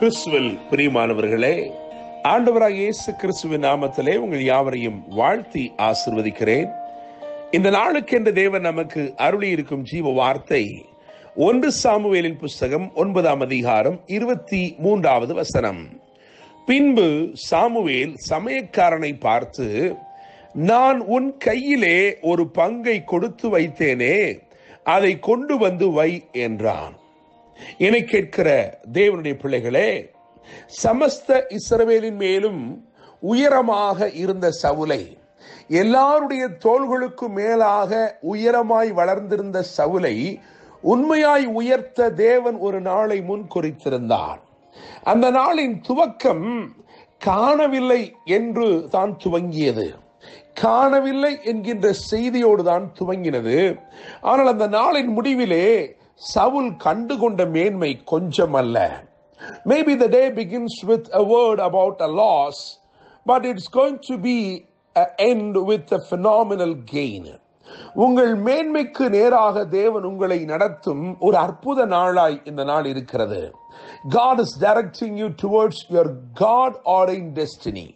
கிறிஸ்துவில் பிரியமானவர்களே, ஆண்டவராகிய இயேசு கிறிஸ்துவின் நாமத்திலே உங்கள் யாவரையும் வாழ்த்தி ஆசீர்வதிக்கிறேன். இந்த நாளுக்கென்று தேவன் நமக்கு அருளி இருக்கும் ஜீவ வார்த்தை 1 சாமுவேலின் புஸ்தகம் 9ஆம் அதிகாரம் 23வது வசனம். பின்பு சாமுவேல் சமையற்காரனை பார்த்து, நான் உன் கையிலே ஒரு பங்கை கொடுத்து வைத்தேனே, அதை கொண்டு வந்து வை என்றான். என்னை கேட்கிற தேவனுடைய பிள்ளைகளே, சமஸ்த இஸ்ரவேலின் மேலும் உயரமாக இருந்த சவுலை, எல்லாருடைய தோள்களுக்கு மேலாக உயரமாய் வளர்ந்திருந்த சவுலை உண்மையாய் உயர்த்த தேவன் ஒரு நாளை முன் குறித்திருந்தார். அந்த நாளின் துவக்கம் காணவில்லை என்று தான் துவங்கியது. காணவில்லை என்கின்ற செய்தியோடு தான் துவங்கினது. ஆனால் அந்த நாளின் முடிவிலே சவுல் கண்டுகொண்ட மேன்மை கொஞ்சம் அல்ல. Maybe the day begins with a word about a loss, but it's going to be an end with a phenomenal gain. உங்கள் மேன்மைக்கு நேராக தேவன் உங்களை நடத்தும் ஒரு அற்புத நாளாய் இந்த நாள் இருக்கிறது. God is directing you towards your God-ordained destiny.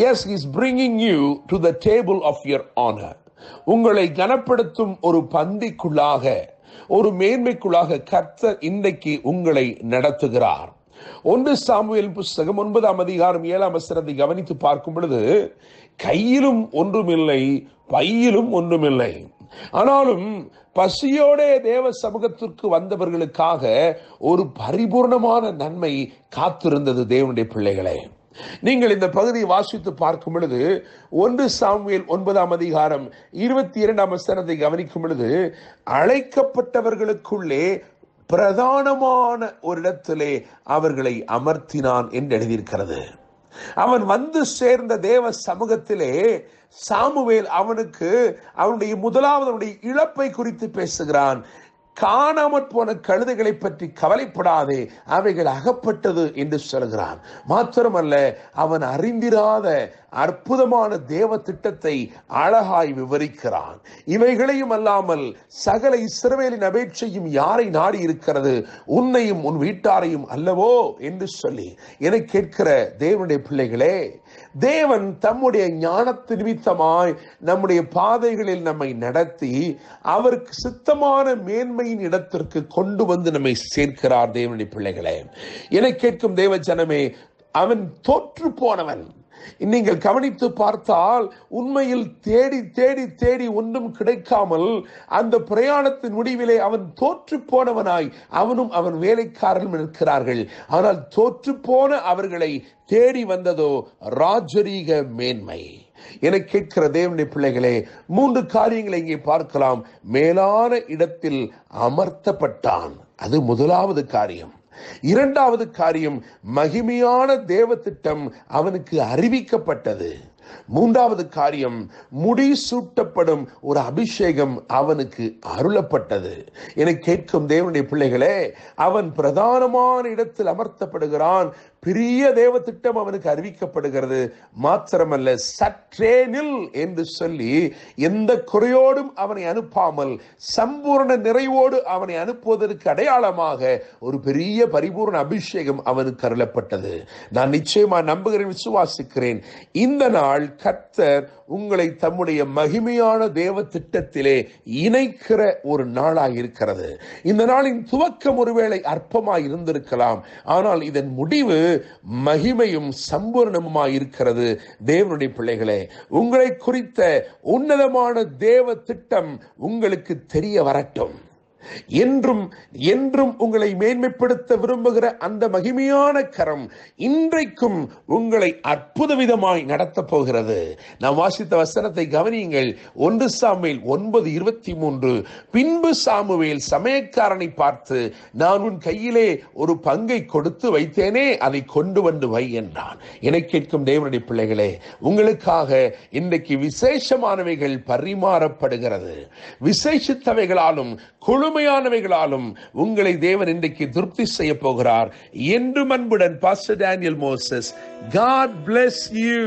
Yes, He is bringing you to the table of your honor. உங்களை கனப்படுத்தும் ஒரு பந்திக்குள்ளாக, ஒரு மேன்மைக்குள்ளாக கர்த்தர் இன்றைக்கு உங்களை நடத்துகிறார். 1 சாமுவேல் புஸ்தகம் 9ஆம் அதிகாரம் 7ஆம் வசனத்தை கவனித்து பார்க்கும் பொழுது, கையிலும் ஒன்றுமில்லை, பையிலும் ஒன்றுமில்லை, ஆனாலும் பசியோடே தேவ சமூகத்திற்கு வந்தவர்களுக்காக ஒரு பரிபூர்ணமான நன்மை காத்திருந்தது. தேவனுடைய பிள்ளைகளே, நீங்கள் இந்த பகுதியை வாசித்து பார்க்கும் பொழுது 1 சாமுவேல் 9ஆம் அதிகாரம் 22ஆம் வசனத்தை கவனிக்கும் பொழுது, அழைக்கப்பட்டவர்களுக்குள்ளே பிரதானமான ஒரு இடத்திலே அவர்களை அமர்த்தினான் என்று எழுதியிருக்கிறது. அவன் வந்து சேர்ந்த தேவ சமூகத்திலே சாமுவேல் அவனுக்கு அவனுடைய முதலாவது இழப்பை குறித்து பேசுகிறான். காணாமற் போன கழுதைகளை பற்றி கவலைப்படாதே, அவைகள் அகப்பட்டது என்று சொல்கிறான். மாத்திரமல்ல, அவன் அறிந்திராத அற்புதமான தேவ திட்டத்தை அழகாய் விவரிக்கிறான். இவைகளையும் அல்லாமல் சகல இஸ்ரவேலின் அபேட்சையும் யாரை நாடி இருக்கிறது? உன்னையும் உன் வீட்டாரையும் அல்லவோ என்று சொல்லி என கேட்கிற தேவனுடைய பிள்ளைகளே, தேவன் தம்முடைய ஞானத்து நிமித்தமாய் நம்முடைய பாதைகளில் நம்மை நடத்தி அவருக்கு சித்தமான மேன்மையின் இடத்திற்கு கொண்டு வந்து நம்மை சேர்க்கிறார். தேவனுடைய பிள்ளைகளே, என கேட்கும் தேவ ஜனமே, அவன் தோற்று போனவன். நீங்கள் கவனித்து பார்த்தால் உண்மையில் தேடி தேடி தேடி ஒன்றும் கிடைக்காமல் அந்த பிரயாணத்தின் முடிவிலே அவன் தோற்று போனவனாய் அவனும் அவன் வேலைக்காரர்களும் இருக்கிறார்கள். ஆனால் தோற்று போன அவர்களை தேடி வந்ததோ ராஜரீக மேன்மை. என கேட்கிற தேவனுடைய பிள்ளைகளே, 3 காரியங்களை இங்கே பார்க்கலாம். மேலான இடத்தில் அமர்த்தப்பட்டான், அது முதலாவது காரியம். 2வது காரியம், மகிமையான தேவ திட்டம் அவனுக்கு அறிவிக்கப்பட்டது. 3வது காரியம், முடிசூட்டப்படும் ஒரு அபிஷேகம் அவனுக்கு அருளப்பட்டது. என கேட்கும் தேவனுடைய பிள்ளைகளே, அவன் பிரதானமான இடத்தில் அமர்த்தப்படுகிறான். பெரிய தேவ திட்டம் அவனுக்கு அறிவிக்கப்படுகிறது. மாத்திரமல்ல, சற்றேனில் என்று சொல்லி எந்த குறையோடும் அவனை அனுப்பாமல் சம்பூர்ண நிறைவோடு அவனை அனுப்புவதற்கு அடையாளமாக ஒரு பெரிய பரிபூர்ண அபிஷேகம் அவனுக்கு அருளப்பட்டது. நான் நிச்சயமா நம்புகிறேன், விசுவாசிக்கிறேன். இந்த நாள் கர்த்தர் உங்களை தம்முடைய மகிமையான தேவ திட்டத்திலே இணைக்கிற ஒரு நாளாக இருக்கிறது. இந்த நாளின் துவக்கம் ஒருவேளை அற்பமாய் இருந்திருக்கலாம், ஆனால் இதன் முடிவு மகிமையும் சம்பூர்ணமுமாய் இருக்கிறது. தேவனுடைய பிள்ளைகளே, உங்களை குறித்த உன்னதமான தேவ திட்டம் உங்களுக்கு தெரிய வரட்டும். என்றும் என்றும் உங்களை மேன்மைப்படுத்த விரும்புகிற அந்த மகிமையான கரம் இன்றைக்கும் உங்களை அற்புத விதமாய் நடத்தப் போகிறது. நாம் வாசித்த வசனத்தை கவனியுங்கள். 1 சாமுவேல் 9:23. பின்பு சாமுவேல் சமையற்காரனை பார்த்து, நான் உன் கையிலே ஒரு பங்கை கொடுத்து வைத்தேனே, அதை கொண்டு வந்து வை என்றான். என கேட்கும் தேவனுடைய பிள்ளைகளே, உங்களுக்காக இன்றைக்கு விசேஷமானவைகள் பரிமாறப்படுகிறது. விசேஷித்தவைகளாலும் குழுமையானவைகளாலும் உங்களை தேவன் இன்றைக்கு திருப்தி செய்ய போகிறார். என்று அன்புடன் pastor Daniel Moses. God bless you.